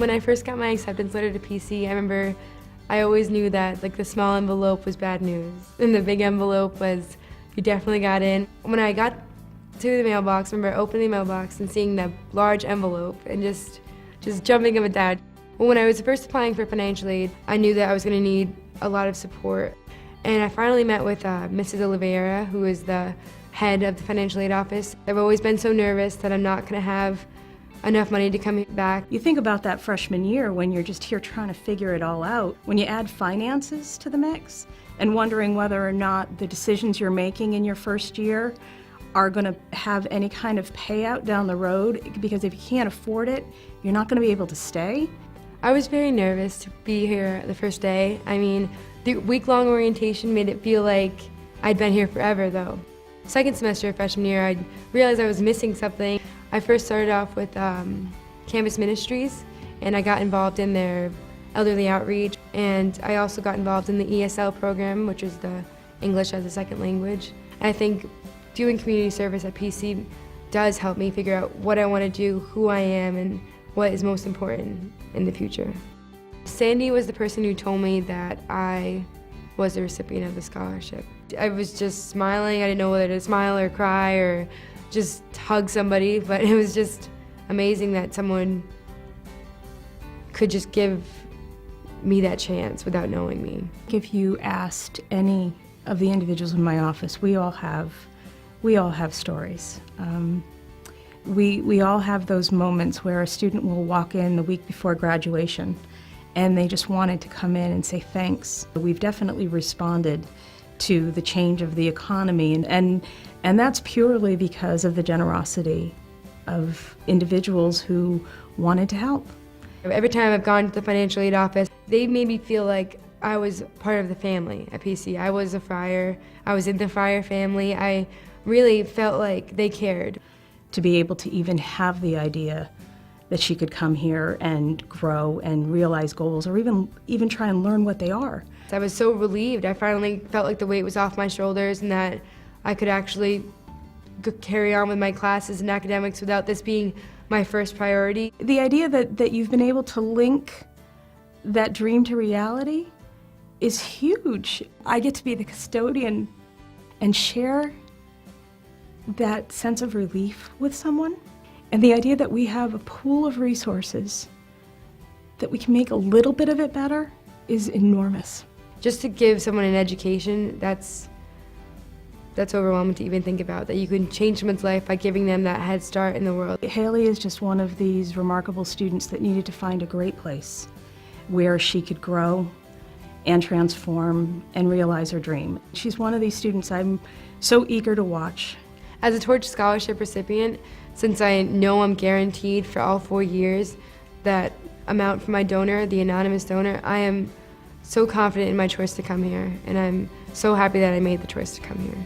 When I first got my acceptance letter to PC, I remember I always knew that like the small envelope was bad news and the big envelope was you definitely got in. When I got to the mailbox, I remember opening the mailbox and seeing the large envelope and just jumping up and down. When I was first applying for financial aid, I knew that I was going to need a lot of support. And I finally met with Mrs. Oliveira, who is the head of the financial aid office. I've always been so nervous that I'm not going to have enough money to come back. You think about that freshman year when you're just here trying to figure it all out. When you add finances to the mix and wondering whether or not the decisions you're making in your first year are going to have any kind of payout down the road, because if you can't afford it, you're not going to be able to stay. I was very nervous to be here the first day. I mean, the week-long orientation made it feel like I'd been here forever, though. Second semester of freshman year, I realized I was missing something. I first started off with Campus Ministries, and I got involved in their elderly outreach, and I also got involved in the ESL program, which is the English as a Second Language. And I think doing community service at PC does help me figure out what I want to do, who I am, and what is most important in the future. Sandy was the person who told me that I was the recipient of the scholarship. I was just smiling. I didn't know whether to smile or cry or just hug somebody, but it was just amazing that someone could just give me that chance without knowing me. If you asked any of the individuals in my office, we all have stories. We all have those moments where a student will walk in the week before graduation and they just wanted to come in and say thanks. We've definitely responded to the change of the economy, and that's purely because of the generosity of individuals who wanted to help. Every time I've gone to the financial aid office, they made me feel like I was part of the family at PC. I was a friar. I was in the friar family. I really felt like they cared. To be able to even have the idea that she could come here and grow and realize goals, or even try and learn what they are. I was so relieved. I finally felt like the weight was off my shoulders and that I could actually carry on with my classes and academics without this being my first priority. The idea that you've been able to link that dream to reality is huge. I get to be the custodian and share that sense of relief with someone. And the idea that we have a pool of resources that we can make a little bit of it better is enormous. Just to give someone an education, that's overwhelming to even think about, that you can change someone's life by giving them that head start in the world. Haley is just one of these remarkable students that needed to find a great place where she could grow and transform and realize her dream. She's one of these students I'm so eager to watch. As a Torch Scholarship recipient, since I know I'm guaranteed for all 4 years that amount from my donor, the anonymous donor, I am so confident in my choice to come here, and I'm so happy that I made the choice to come here.